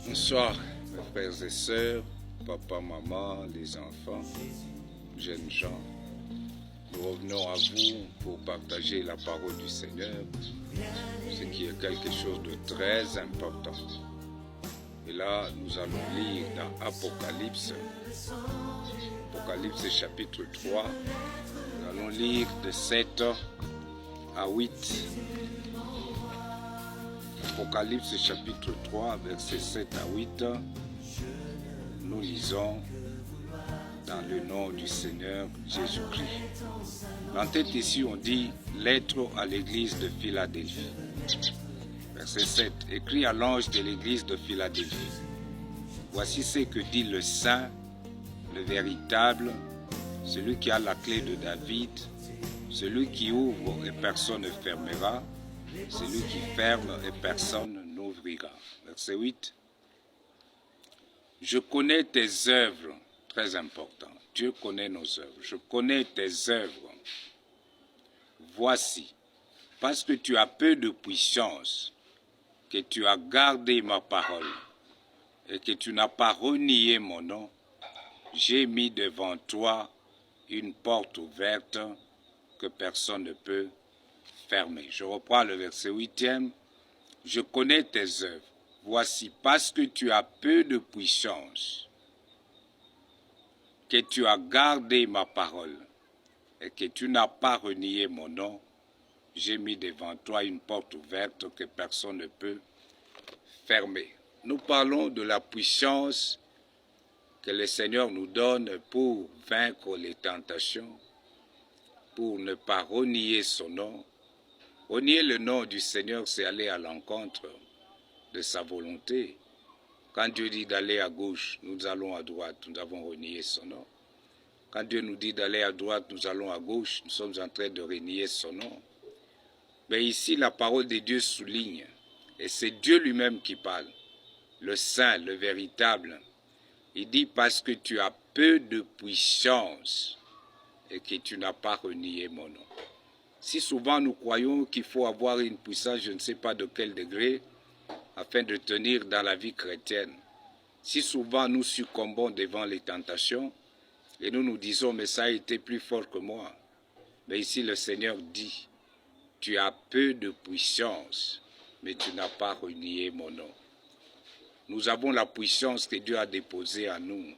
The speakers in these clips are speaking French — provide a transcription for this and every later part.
Bonsoir mes frères et sœurs, papa, maman, les enfants, jeunes gens. Nous revenons à vous pour partager la parole du Seigneur, ce qui est quelque chose de très important. Et là, nous allons lire dans Apocalypse, Apocalypse chapitre 3. Nous allons lire de 7 à 8. Apocalypse chapitre 3, versets 7 à 8. Nous lisons dans le nom du Seigneur Jésus-Christ. En tête ici, on dit « Lettre à l'église de Philadelphie ». Verset 7. Écrit à l'ange de l'église de Philadelphie. Voici ce que dit le Saint, le véritable, celui qui a la clé de David, celui qui ouvre et personne ne fermera, celui qui ferme et personne n'ouvrira. Verset 8. Je connais tes œuvres, très important. Dieu connaît nos œuvres. Je connais tes œuvres. Voici, parce que tu as peu de puissance, que tu as gardé ma parole et que tu n'as pas renié mon nom, j'ai mis devant toi une porte ouverte que personne ne peut fermer. Je reprends le verset 8e. Je connais tes œuvres. Voici, parce que tu as peu de puissance, que tu as gardé ma parole et que tu n'as pas renié mon nom, j'ai mis devant toi une porte ouverte que personne ne peut fermer. Nous parlons de la puissance que le Seigneur nous donne pour vaincre les tentations, pour ne pas renier son nom. Renier le nom du Seigneur, c'est aller à l'encontre de sa volonté. Quand Dieu dit d'aller à gauche, nous allons à droite, nous avons renié son nom. Quand Dieu nous dit d'aller à droite, nous allons à gauche, nous sommes en train de renier son nom. Mais ici, la parole de Dieu souligne, et c'est Dieu lui-même qui parle, le Saint, le véritable. Il dit parce que tu as peu de puissance et que tu n'as pas renié mon nom. Si souvent nous croyons qu'il faut avoir une puissance, je ne sais pas de quel degré, afin de tenir dans la vie chrétienne. Si souvent nous succombons devant les tentations et nous nous disons mais ça a été plus fort que moi. Mais ici le Seigneur dit, tu as peu de puissance, mais tu n'as pas renié mon nom. Nous avons la puissance que Dieu a déposée en nous.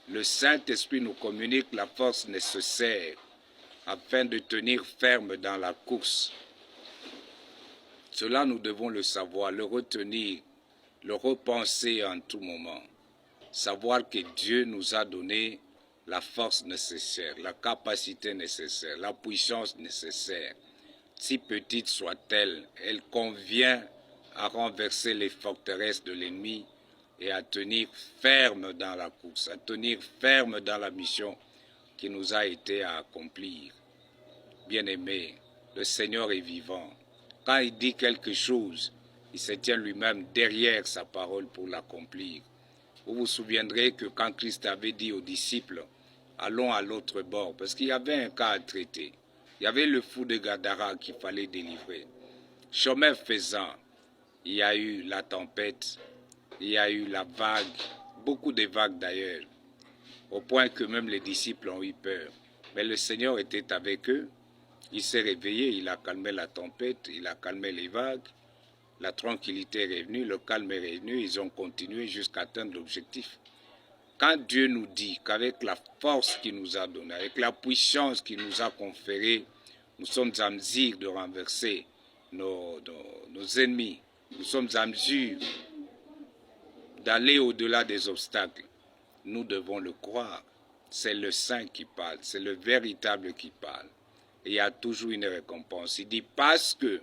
Le Saint-Esprit nous communique la force nécessaire afin de tenir ferme dans la course. Cela, nous devons le savoir, le retenir, le repenser en tout moment. Savoir que Dieu nous a donné la force nécessaire, la capacité nécessaire, la puissance nécessaire. Si petite soit-elle, elle convient à renverser les forteresses de l'ennemi et à tenir ferme dans la course, à tenir ferme dans la mission qui nous a été à accomplir. Bien-aimés, le Seigneur est vivant. Quand il dit quelque chose, il se tient lui-même derrière sa parole pour l'accomplir. Vous vous souviendrez que quand Christ avait dit aux disciples, allons à l'autre bord, parce qu'il y avait un cas à traiter. Il y avait le fou de Gadara qu'il fallait délivrer. Chemin faisant, il y a eu la tempête, il y a eu la vague, beaucoup de vagues d'ailleurs, au point que même les disciples ont eu peur. Mais le Seigneur était avec eux. Il s'est réveillé, il a calmé la tempête, il a calmé les vagues, la tranquillité est revenue, le calme est revenu, ils ont continué jusqu'à atteindre l'objectif. Quand Dieu nous dit qu'avec la force qu'il nous a donnée, avec la puissance qu'il nous a conférée, nous sommes en mesure de renverser nos ennemis, nous sommes en mesure d'aller au-delà des obstacles, nous devons le croire. C'est le Saint qui parle, c'est le véritable qui parle. Et il y a toujours une récompense. Il dit, parce que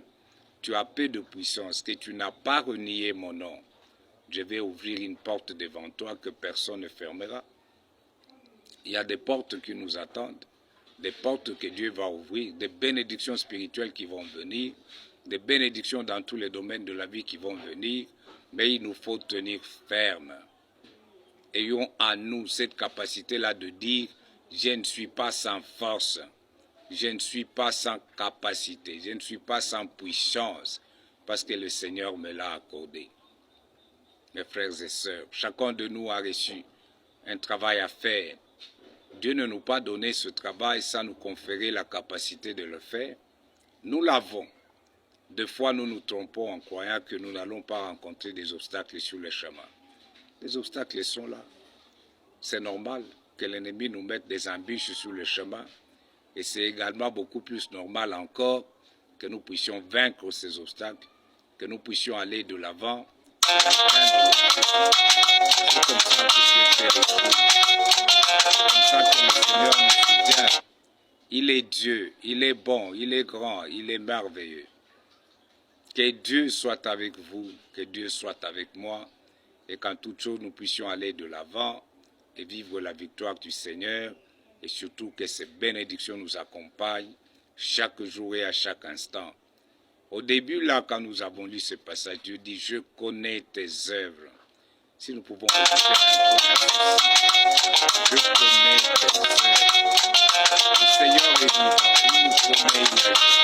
tu as peu de puissance, que tu n'as pas renié mon nom, je vais ouvrir une porte devant toi que personne ne fermera. Il y a des portes qui nous attendent, des portes que Dieu va ouvrir, des bénédictions spirituelles qui vont venir, des bénédictions dans tous les domaines de la vie qui vont venir, mais il nous faut tenir ferme. Ayons en nous cette capacité-là de dire, je ne suis pas sans force. Je ne suis pas sans capacité, je ne suis pas sans puissance, parce que le Seigneur me l'a accordé. mes frères et sœurs. Chacun de nous a reçu un travail à faire. Dieu ne nous a pas donné ce travail sans nous conférer la capacité de le faire. Nous l'avons. Des fois, nous nous trompons en croyant que nous n'allons pas rencontrer des obstacles sur le chemin. Les obstacles sont là. C'est normal que l'ennemi nous mette des embûches sur le chemin. Et c'est également beaucoup plus normal encore que nous puissions vaincre ces obstacles, que nous puissions aller de l'avant. C'est comme ça que Dieu fait les choses. C'est comme ça que le Seigneur nous soutient. Il est Dieu, il est bon, il est grand, il est merveilleux. Que Dieu soit avec vous, que Dieu soit avec moi, et qu'en toute chose nous puissions aller de l'avant et vivre la victoire du Seigneur, et surtout que ces bénédictions nous accompagnent chaque jour et à chaque instant. Au début, là, quand nous avons lu ce passage, Dieu dit, je connais tes œuvres. Si nous pouvons ajouter un peu, je connais tes œuvres. Le Seigneur est vivant, il nous connaît, il agit.